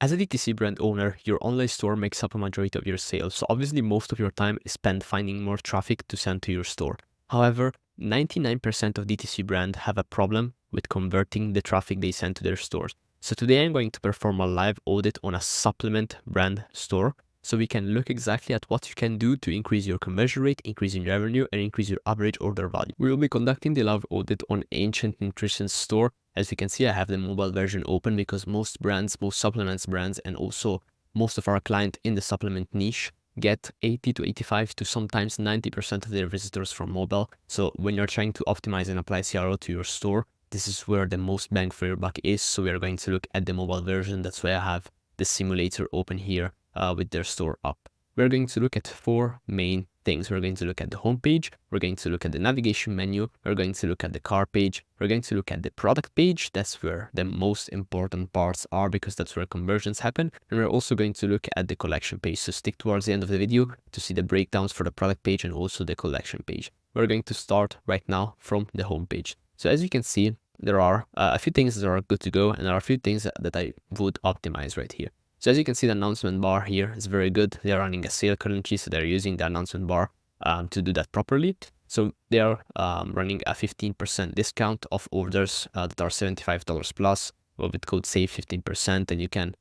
As a DTC brand owner, your online store makes up a majority of your sales, so obviously most of your time is spent finding more traffic to send to your store. However, 99% of DTC brands have a problem with converting the traffic they send to their stores. So today I'm going to perform a live audit on a supplement brand store, so we can look exactly at what you can do to increase your conversion rate, increase your revenue, and increase your average order value. We will be conducting the live audit on Ancient Nutrition store. As you can see, I have the mobile version open because most brands, most supplements brands, and also most of our clients in the supplement niche get 80 to 85 to sometimes 90% of their visitors from mobile. So when you're trying to optimize and apply CRO to your store, this is where the most bang for your buck is. So we are going to look at the mobile version. That's why I have the simulator open here with their store up. We're going to look at 4 main things. We're going to look at the homepage, we're going to look at the navigation menu, we're going to look at the car page, we're going to look at the product page. That's where the most important parts are because that's where conversions happen. And we're also going to look at the collection page. So stick towards the end of the video to see the breakdowns for the product page and also the collection page. We're going to start right now from the homepage. So as you can see, there are a few things that are good to go, and there are a few things that I would optimize right here. So as you can see, the announcement bar here is very good. They are running a sale currently, so they're using the announcement bar to do that properly. So they are running a 15% discount of orders that are $75 plus, with code SAVE 15%, and you can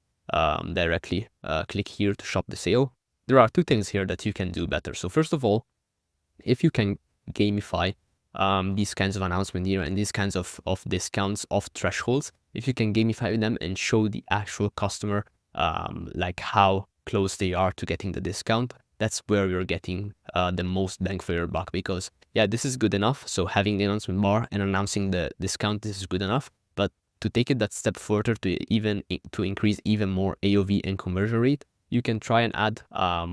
directly click here to shop the sale. There are 2 things here that you can do better. So first of all, if you can gamify these kinds of announcements here and these kinds of discounts, of thresholds, if you can gamify them and show the actual customer like how close they are to getting the discount, that's where you're getting the most bang for your buck. Because yeah, this is good enough. So having the announcement bar and announcing the discount, this is good enough. But to take it that step further, to increase even more AOV and conversion rate, you can try and add,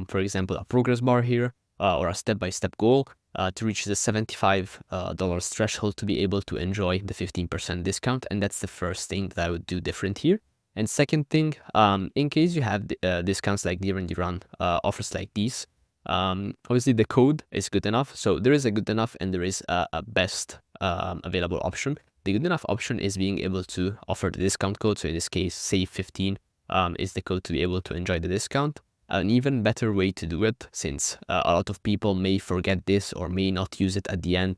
for example, a progress bar here or a step-by-step goal to reach the $75 threshold to be able to enjoy the 15% discount. And that's the first thing that I would do different here. And second thing, in case you have discounts like during the run, offers like these, obviously the code is good enough. So there is a good enough and there is a best available option. The good enough option is being able to offer the discount code. So in this case, SAVE 15 is the code to be able to enjoy the discount. An even better way to do it, since a lot of people may forget this or may not use it at the end,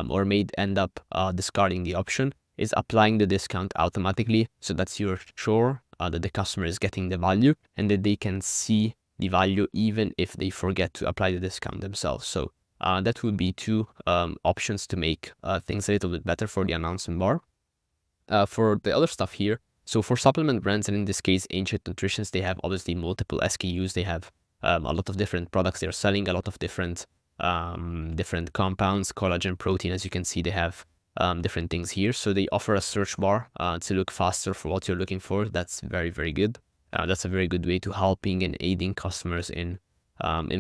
or may end up discarding the option, is applying the discount automatically, so that you're sure that the customer is getting the value and that they can see the value even if they forget to apply the discount themselves. So that would be 2 options to make things a little bit better for the announcement bar. For the other stuff here, so for supplement brands, and in this case Ancient Nutritions, they have obviously multiple SKUs. They have a lot of different products they're selling, a lot of different compounds, collagen, protein. As you can see, they have different things here. So they offer a search bar to look faster for what you're looking for. That's very, very good. That's a very good way to helping and aiding customers in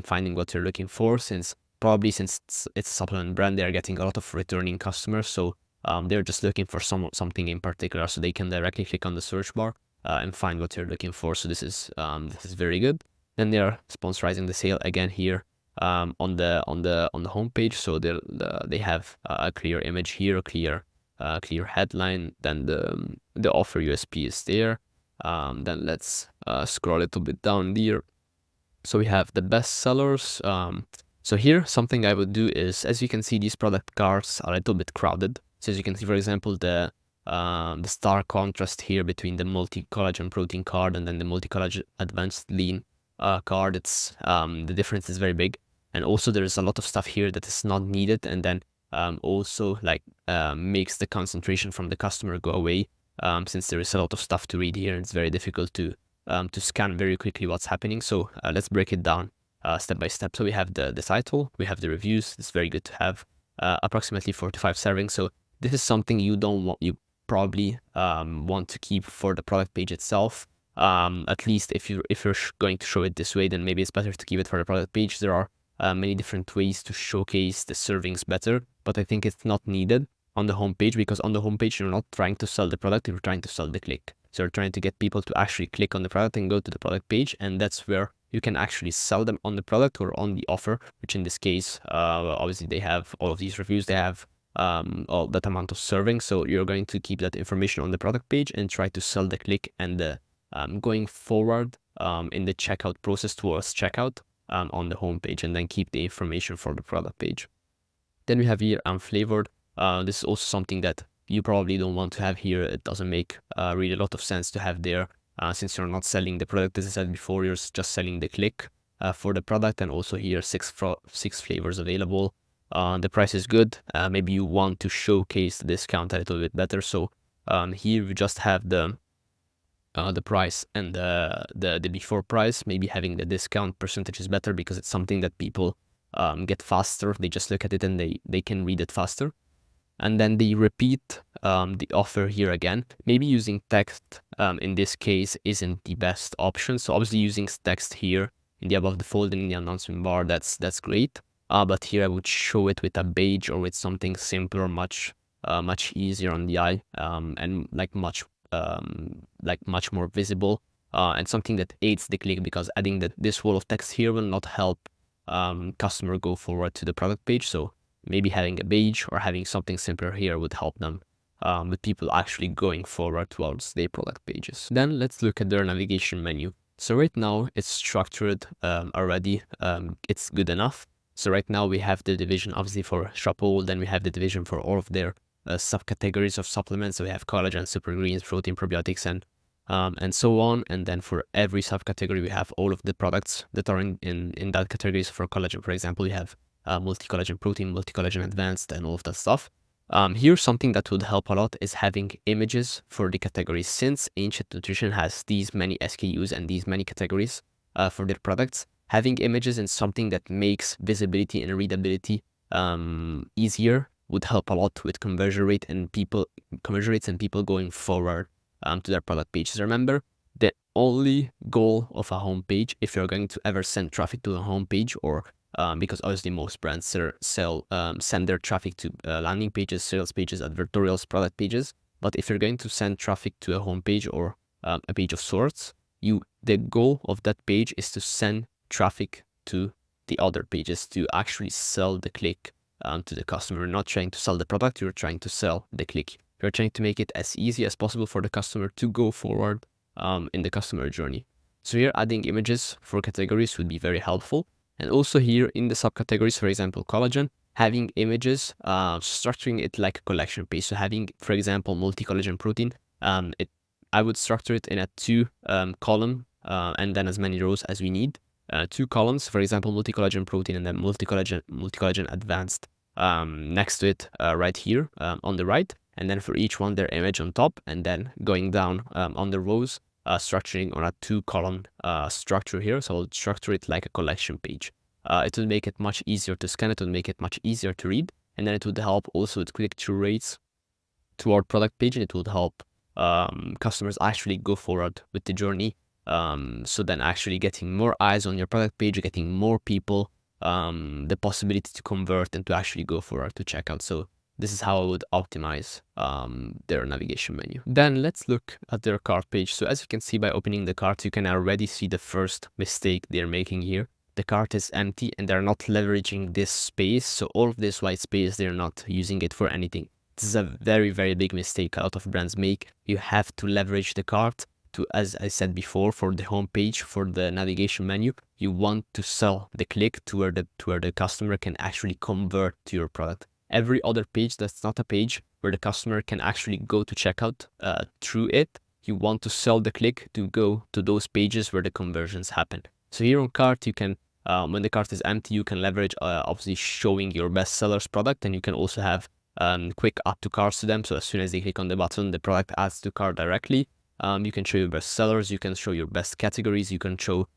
finding what you're looking for, since it's a supplement brand, they're getting a lot of returning customers. So they're just looking for something in particular, so they can directly click on the search bar and find what you're looking for. So this is very good. Then they are sponsorizing the sale again here on the homepage. So they have a clear image here, a clear headline. Then the offer USP is there. Then let's scroll a little bit down there. So we have the best sellers. So here, something I would do is, as you can see, these product cards are a little bit crowded. So as you can see, for example, the stark contrast here between the multi-collagen protein card and then the multi-collagen advanced lean card, it's the difference is very big. And also there is a lot of stuff here that is not needed, and then also like makes the concentration from the customer go away, since there is a lot of stuff to read here and it's very difficult to scan very quickly what's happening. So let's break it down step by step. So we have the title, we have the reviews. It's very good to have approximately 4 to 5 servings. So this is something you probably want to keep for the product page itself. At least if you're going to show it this way, then maybe it's better to keep it for the product page. There are many different ways to showcase the servings better, but I think it's not needed on the homepage, because on the homepage you're not trying to sell the product, you're trying to sell the click. So you're trying to get people to actually click on the product and go to the product page, and that's where you can actually sell them on the product or on the offer, which in this case, obviously they have all of these reviews, they have all that amount of servings. So you're going to keep that information on the product page and try to sell the click and the going forward in the checkout process towards checkout on the home page, and then keep the information for the product page. Then we have here unflavored. This is also something that you probably don't want to have here. It doesn't make really a lot of sense to have there since you're not selling the product. As I said before, you're just selling the click for the product, and also here six flavors available. The price is good. Maybe you want to showcase the discount a little bit better. So here we just have the price and the before price. Maybe having the discount percentage is better because it's something that people get faster. They just look at it and they can read it faster. And then they repeat the offer here again. Maybe using text in this case isn't the best option. So obviously using text here in the above the fold and in the announcement bar, that's great. But here I would show it with a badge or with something simpler, much easier on the eye, and like much more visible, and something that aids the click, because adding this wall of text here will not help customer go forward to the product page. So maybe having a badge or having something simpler here would help them with people actually going forward towards their product pages. Then let's look at their navigation menu. So right now it's structured already. It's good enough. So right now we have the division obviously for Shop All, then we have the division for all of their subcategories of supplements. So we have collagen, super greens, protein, probiotics, and so on. And then for every subcategory, we have all of the products that are in that category. So for collagen, for example, we have multi-collagen protein, multi-collagen advanced, and all of that stuff. Here, something that would help a lot is having images for the categories. Since Ancient Nutrition has these many SKUs and these many categories for their products, having images is something that makes visibility and readability easier would help a lot with conversion rates and people going forward to their product pages. Remember, the only goal of a homepage, if you're going to ever send traffic to a homepage, or because obviously most brands send their traffic to landing pages, sales pages, advertorials, product pages. But if you're going to send traffic to a homepage or a page of sorts, the goal of that page is to send traffic to the other pages, to actually sell the click to the customer. You're not trying to sell the product, you're trying to sell the click. You're trying to make it as easy as possible for the customer to go forward in the customer journey. So here adding images for categories would be very helpful. And also here in the subcategories, for example, collagen, having images, structuring it like a collection page. So having, for example, multi-collagen protein, I would structure it in a 2 column and then as many rows as we need. 2 columns, for example, multi-collagen protein, and then multi-collagen advanced next to it right here on the right. And then for each one, their image on top, and then going down on the rows, structuring on a 2 column structure here. So I'll structure it like a collection page. It will make it much easier to scan. It will make it much easier to read. And then it would help also with click-through rates to our product page, and it would help customers actually go forward with the journey. So then actually getting more eyes on your product page, getting more people the possibility to convert and to actually go forward to checkout. So this is how I would optimize their navigation menu. Then let's look at their cart page. So as you can see by opening the cart, you can already see the first mistake they're making here. The cart is empty and they're not leveraging this space. So all of this white space, they're not using it for anything. This is a very, very big mistake a lot of brands make. You have to leverage the cart to, as I said before, for the home page, for the navigation menu. You want to sell the click to where the customer can actually convert to your product. Every other page that's not a page where the customer can actually go to checkout through it, you want to sell the click to go to those pages where the conversions happen. So here on cart, you can, when the cart is empty, you can leverage obviously showing your best seller's product, and you can also have quick add to carts to them. So as soon as they click on the button, the product adds to cart directly. You can show your best sellers, you can show your best categories, you can show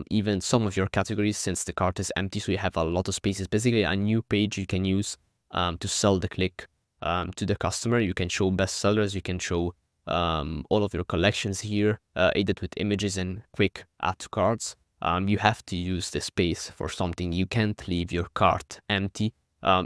even some of your categories since the cart is empty, so you have a lot of spaces. Basically a new page you can use to sell the click to the customer. You can show best sellers, you can show all of your collections here, aided with images and quick add to carts. You have to use the space for something. You can't leave your cart empty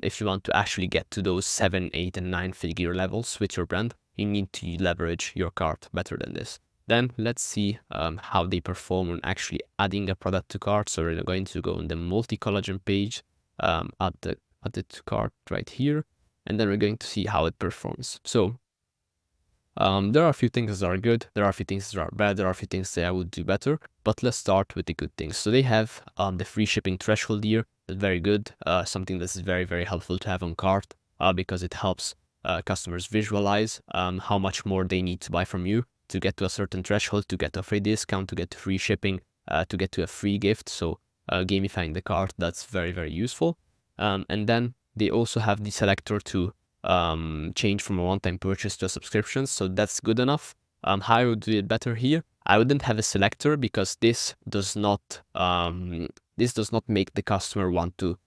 if you want to actually get to those 7, 8, and 9 figure levels with your brand. You need to leverage your cart better than this. Then let's see how they perform on actually adding a product to cart. So we're going to go on the multi-collagen page, add it to cart right here, and then we're going to see how it performs. So There are a few things that are good, there are a few things that are bad, there are a few things that I would do better, but let's start with the good things. So they have the free shipping threshold here. That's very good, something that's very, very helpful to have on cart because it helps customers visualize how much more they need to buy from you to get to a certain threshold, to get a free discount, to get to free shipping, to get to a free gift. So gamifying the cart, that's very, very useful. And then they also have the selector to change from a one-time purchase to a subscription, so that's good enough. How I would do it better here, I wouldn't have a selector because this does not make the customer want to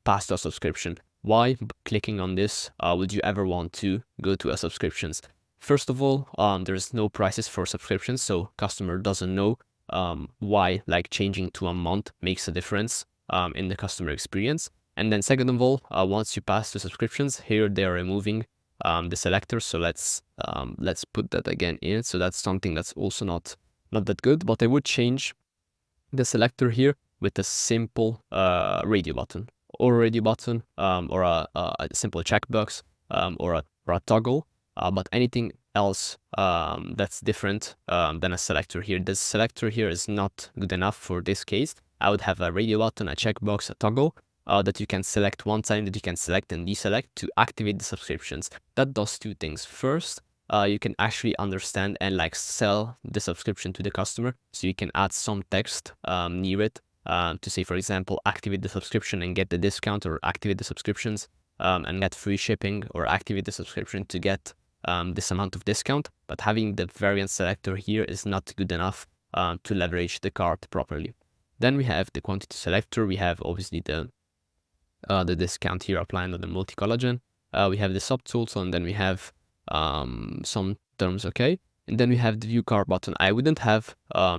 pass to a subscription. Why, clicking on this, would you ever want to go to a subscriptions? First of all, there's no prices for subscriptions, so customer doesn't know why like changing to a month makes a difference in the customer experience. And then second of all, once you pass to subscriptions, here they are removing the selector. So let's put that again in. So that's something that's also not that good, but I would change the selector here with a simple radio button or or a simple checkbox or a toggle, but anything else that's different than a selector here. The selector here is not good enough for this case. I would have a radio button, a checkbox, a toggle that you can select one time, that you can select and deselect to activate the subscriptions. That does two things. First, you can actually understand and like sell the subscription to the customer. So you can add some text near it to say, for example, activate the subscription and get the discount, or activate the subscriptions and get free shipping, or activate the subscription to get this amount of discount. But having the variant selector here is not good enough to leverage the cart properly. Then we have the quantity selector. We have obviously the discount here applying on the multi-collagen. We have the subtools, and then we have some terms, okay? And then we have the view cart button. I wouldn't have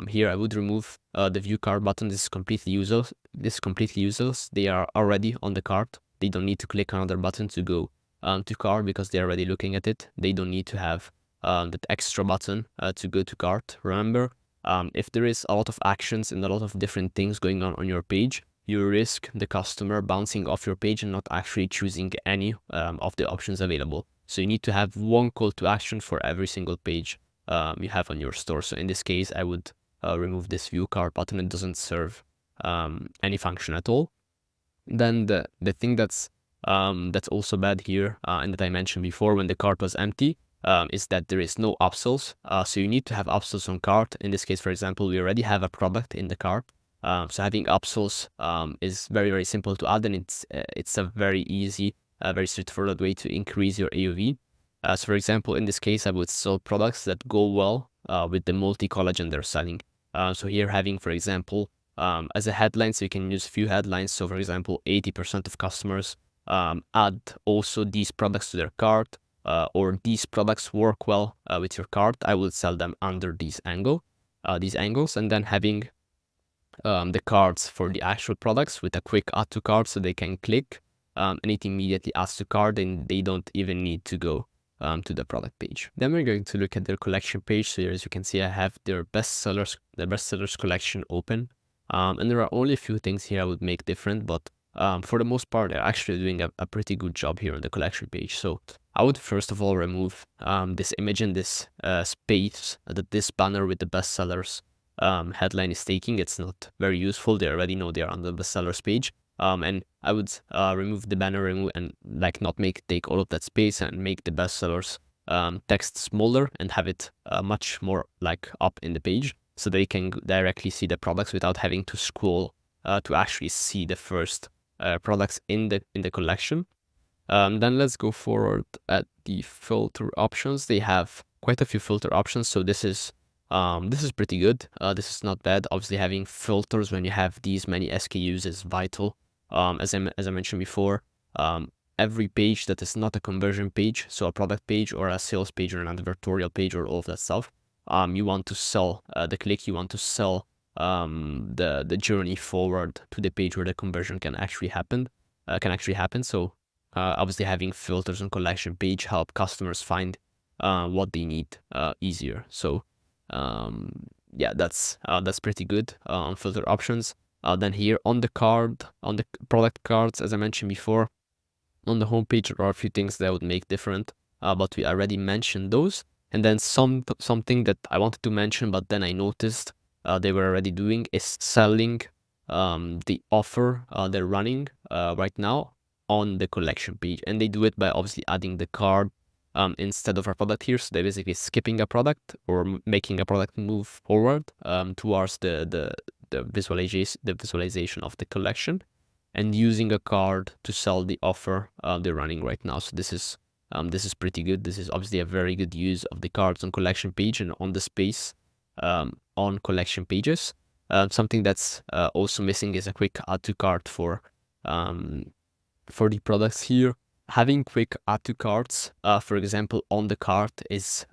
here, I would remove the view cart button. This is completely useless. They are already on the cart. They don't need to click another button to go to cart because they're already looking at it. They don't need to have that extra button to go to cart. Remember, if there is a lot of actions and a lot of different things going on your page, you risk the customer bouncing off your page and not actually choosing any of the options available. So you need to have one call to action for every single page you have on your store. So in this case, I would remove this view cart button. It doesn't serve any function at all. Then the thing that's also bad here, and that I mentioned before when the cart was empty, is that there is no upsells. So you need to have upsells on cart. In this case, for example, we already have a product in the cart. So having upsells is very, very simple to add, and it's a very easy, very straightforward way to increase your AOV. So for example, in this case, I would sell products that go well with the multi-collagen they're selling. So here having, for example, as a headline, so you can use few headlines. So for example, 80% of customers add also these products to their cart, or these products work well with your cart. I will sell them under these angles, and then having the cards for the actual products with a quick add to cart, so they can click and it immediately adds to cart, and they don't even need to go to the product page. Then we're going to look at their collection page. So here, as you can see, I have their bestsellers collection open, and there are only a few things here I would make different, but for the most part, they're actually doing a pretty good job here on the collection page. So I would first of all remove this image and this space that this banner with the bestsellers headline is taking. It's not very useful. They already know they're on the bestsellers page. And I would remove the banner, and like not take all of that space, and make the bestsellers text smaller and have it much more like up in the page, so they can directly see the products without having to scroll to actually see the first products in the collection. Then let's go forward at the filter options. They have quite a few filter options, so this is pretty good. This is not bad. Obviously, having filters when you have these many SKUs is vital. As I mentioned before, every page that is not a conversion page, so a product page or a sales page or an advertorial page or all of that stuff, you want to sell the click. You want to sell the journey forward to the page where the conversion can actually happen. So obviously, having filters on collection page help customers find what they need easier. So yeah, that's pretty good on filter options. Then here on the product cards, as I mentioned before, on the homepage there are a few things that I would make different, but we already mentioned those. And then something that I wanted to mention, but then I noticed they were already doing, is selling the offer they're running right now on the collection page. And they do it by obviously adding the card instead of a product here. So they're basically skipping a product or making a product move forward towards the visualization of the collection, and using a card to sell the offer they're running right now. So this is pretty good. This is obviously a very good use of the cards on collection page and on the space on collection pages. Something that's also missing is a quick add to cart for the products here. Having quick add to carts, for example, on the cart is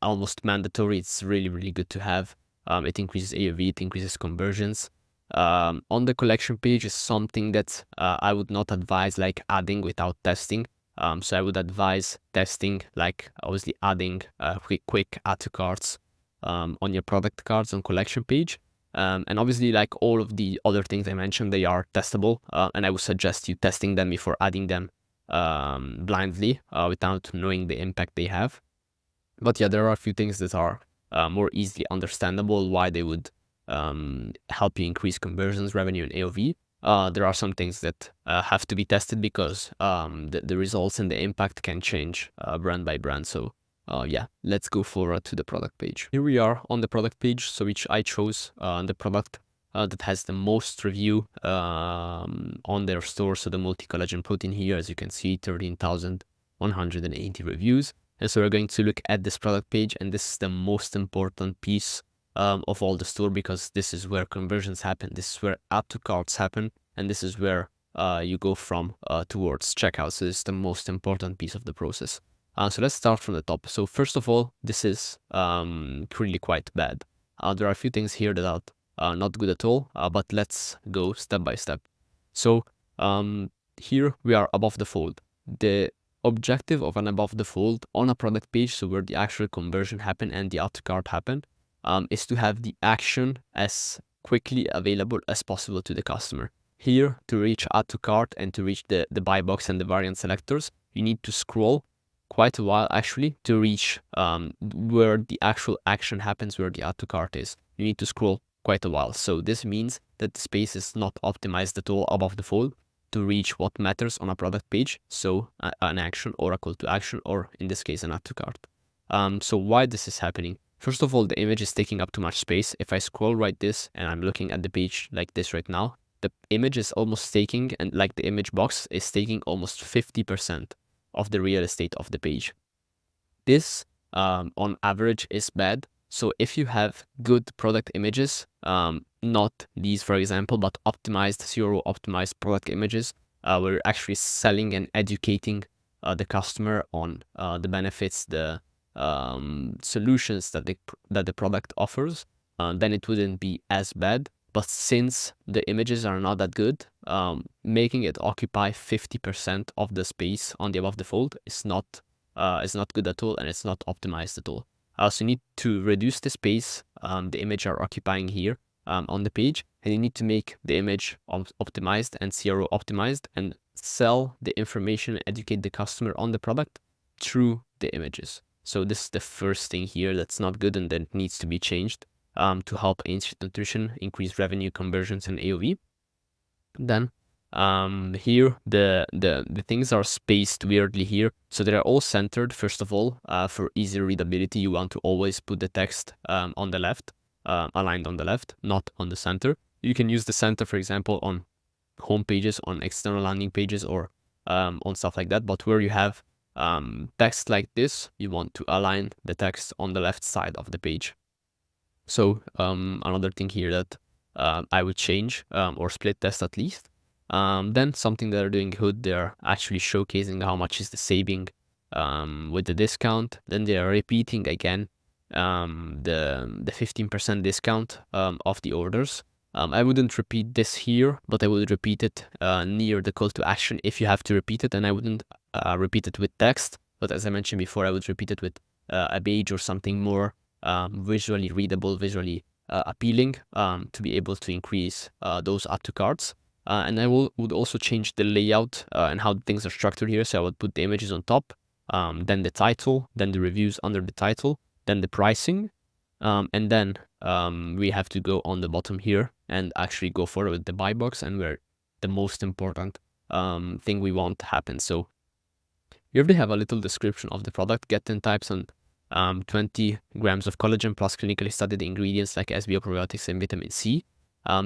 almost mandatory. It's really, really good to have. It increases AOV, it increases conversions. On the collection page is something that I would not advise like adding without testing. So I would advise testing, like obviously adding quick add to carts on your product cards on collection page. And obviously, like all of the other things I mentioned, they are testable, and I would suggest you testing them before adding them blindly without knowing the impact they have. But yeah, there are a few things that are more easily understandable why they would help you increase conversions, revenue, and AOV. There are some things that have to be tested because the results and the impact can change brand by brand. So yeah, let's go forward to the product page. Here we are on the product page, so which I chose the product that has the most review on their store. So the multi-collagen protein here, as you can see, 13,180 reviews. And so we're going to look at this product page, and this is the most important piece of all the store, because this is where conversions happen, this is where add to carts happen, and this is where you go from towards checkout. So this is the most important piece of the process. So let's start from the top. So first of all, this is really quite bad. There are a few things here that are not good at all, but let's go step by step. So here we are above the fold. The objective of an above the fold on a product page, so where the actual conversion happened and the add to cart happened, is to have the action as quickly available as possible to the customer. Here, to reach add to cart and to reach the buy box and the variant selectors, you need to scroll quite a while actually to reach where the actual action happens, where the add to cart is. You need to scroll quite a while. So this means that the space is not optimized at all above the fold to reach what matters on a product page. So an action or a call to action, or in this case, an add to cart. So why this is happening? First of all, the image is taking up too much space. If I scroll right this and I'm looking at the page like this right now, the image is almost taking, and like the image box is taking almost 50% of the real estate of the page. This on average is bad. So if you have good product images, not these for example, but optimized CRO optimized product images, we're actually selling and educating the customer on the benefits, the solutions that the product offers, then it wouldn't be as bad. But since the images are not that good, making it occupy 50% of the space on the above the fold is not good at all, and it's not optimized at all. So you need to reduce the space the image are occupying here on the page, and you need to make the image optimized and CRO optimized, and sell the information and educate the customer on the product through the images. So this is the first thing here that's not good and that needs to be changed to help Ancient Nutrition increase revenue, conversions, and AOV. Then here the things are spaced weirdly here. So they are all centered. First of all, for easy readability, you want to always put the text on the left, aligned on the left, not on the center. You can use the center, for example, on home pages, on external landing pages, or on stuff like that. But where you have text like this, you want to align the text on the left side of the page. So another thing here that I would change or split test at least. Then something that they're doing good, they're actually showcasing how much is the saving with the discount. Then they are repeating again the 15% discount of the orders. I wouldn't repeat this here, but I would repeat it near the call to action if you have to repeat it, and I wouldn't repeat it with text. But as I mentioned before, I would repeat it with a page or something more visually readable, visually appealing to be able to increase those add to carts. And I would also change the layout and how things are structured here. So I would put the images on top, then the title, then the reviews under the title, then the pricing, and then we have to go on the bottom here and actually go forward with the buy box, and where the most important thing we want to happen. So here they have a little description of the product: get 10 types and 20 grams of collagen plus clinically studied ingredients like SBO, probiotics, and vitamin C.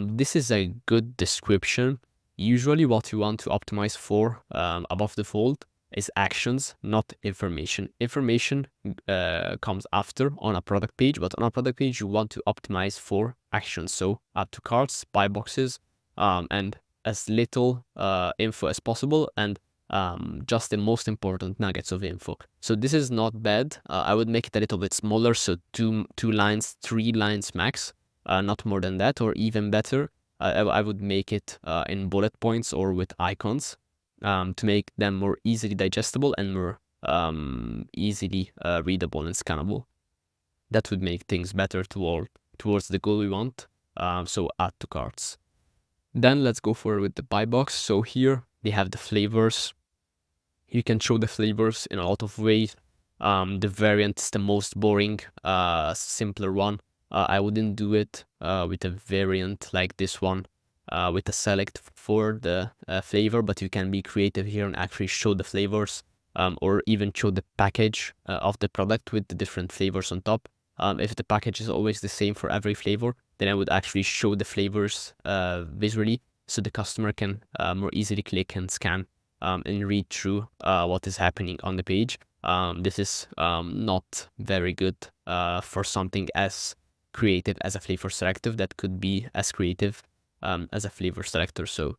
This is a good description. Usually what you want to optimize for above the fold is actions, not information. Information comes after on a product page, but on a product page, you want to optimize for actions. So add to carts, buy boxes, and as little info as possible, and just the most important nuggets of info. So this is not bad. I would make it a little bit smaller, so two lines, 3 lines max, not more than that, or even better. I would make it in bullet points or with icons to make them more easily digestible and more easily readable and scannable. That would make things better towards the goal we want. So add to carts. Then let's go forward with the buy box. So here they have the flavors. You can show the flavors in a lot of ways. The variant is the most boring, simpler one. I wouldn't do it with a variant like this one, with a select for the flavor, but you can be creative here and actually show the flavors, or even show the package of the product with the different flavors on top. If the package is always the same for every flavor, then I would actually show the flavors visually, so the customer can more easily click and scan and read through what is happening on the page. This is not very good for something as creative as a flavor selector that could be as creative as a flavor selector. So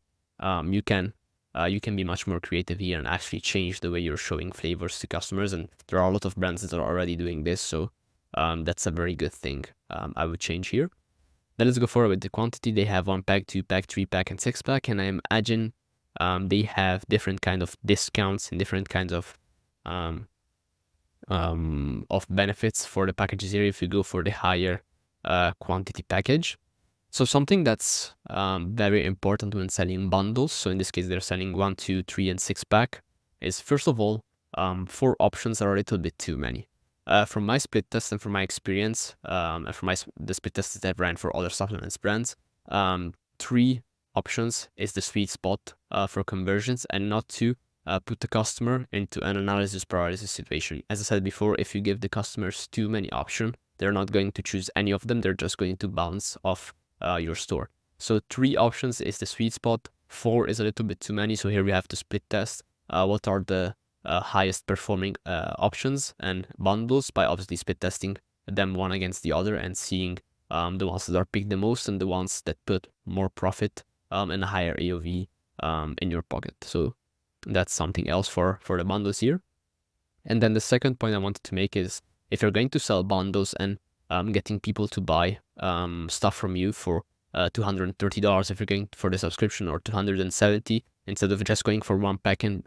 you can be much more creative here and actually change the way you're showing flavors to customers. And there are a lot of brands that are already doing this, so that's a very good thing. I would change here. Then let's go forward with the quantity. They have 1 pack, 2 pack, 3 pack, and 6 pack, and I imagine they have different kind of discounts and different kinds of benefits for the packages here if you go for the higher quantity package. So something that's very important when selling bundles, so in this case they're selling 1, 2, 3, and 6 pack, is first of all 4 options are a little bit too many. From my split test and from my experience, and from the split tests that I've ran for other supplements brands, 3 options is the sweet spot for conversions, and not to put the customer into an analysis paralysis situation. As I said before, if you give the customers too many options, they're not going to choose any of them. They're just going to bounce off your store. So 3 options is the sweet spot. 4 is a little bit too many. So here we have to split test what are the highest performing options and bundles by obviously split testing them one against the other and seeing the ones that are picked the most and the ones that put more profit and a higher AOV in your pocket. So that's something else for the bundles here. And then the second point I wanted to make is, if you're going to sell bundles and getting people to buy stuff from you for $230 if you're going for the subscription, or $270 instead of just going for 1 pack and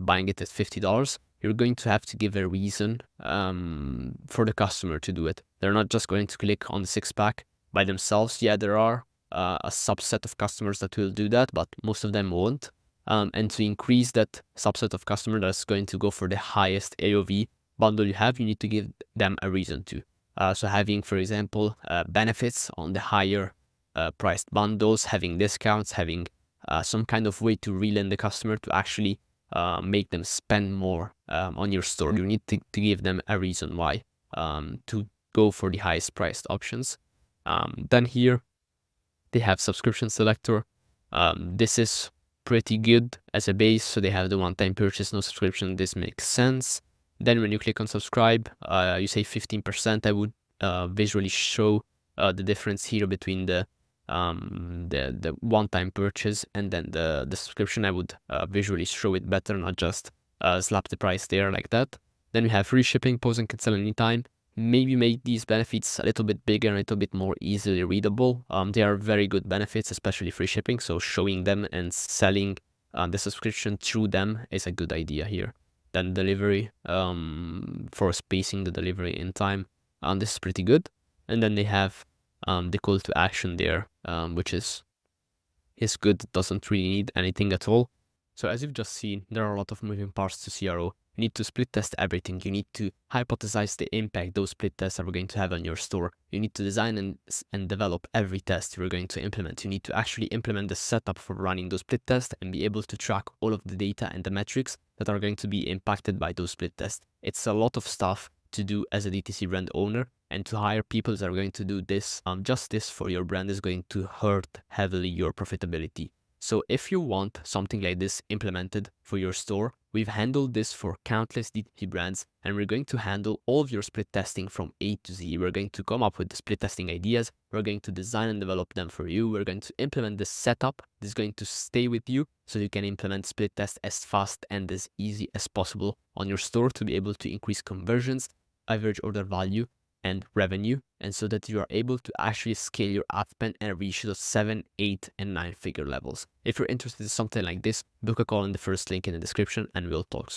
buying it at $50, you're going to have to give a reason for the customer to do it. They're not just going to click on the 6 pack by themselves. Yeah, there are a subset of customers that will do that, but most of them won't. And to increase that subset of customer that's going to go for the highest AOV bundle you have, you need to give them a reason to. So having, for example, benefits on the higher priced bundles, having discounts, having some kind of way to reel in the customer to actually make them spend more on your store. You need to give them a reason why to go for the highest priced options. Then here they have subscription selector. This is pretty good as a base. So they have the one-time purchase, no subscription. This makes sense. Then when you click on subscribe, you say 15%. I would visually show the difference here between the one-time purchase and then the subscription. I would visually show it better, not just slap the price there like that. Then we have free shipping, pause and cancel anytime. Maybe make these benefits a little bit bigger and a little bit more easily readable. They are very good benefits, especially free shipping. So showing them and selling the subscription through them is a good idea here. Then delivery, for spacing the delivery in time. This is pretty good. And then they have the call to action there, which is good. It doesn't really need anything at all. So as you've just seen, there are a lot of moving parts to CRO. You need to split test everything. You need to hypothesize the impact those split tests are going to have on your store. You need to design and develop every test you're going to implement. You need to actually implement the setup for running those split tests and be able to track all of the data and the metrics that are going to be impacted by those split tests. It's a lot of stuff to do as a DTC brand owner, and to hire people that are going to do this, just this for your brand is going to hurt heavily your profitability. So if you want something like this implemented for your store, we've handled this for countless DTC brands, and we're going to handle all of your split testing from A to Z. We're going to come up with the split testing ideas. We're going to design and develop them for you. We're going to implement the setup. This is going to stay with you so you can implement split tests as fast and as easy as possible on your store to be able to increase conversions, average order value, and revenue, and so that you are able to actually scale your ad spend and reach those 7, 8, and 9 figure levels. If you're interested in something like this, book a call in the first link in the description and we'll talk soon.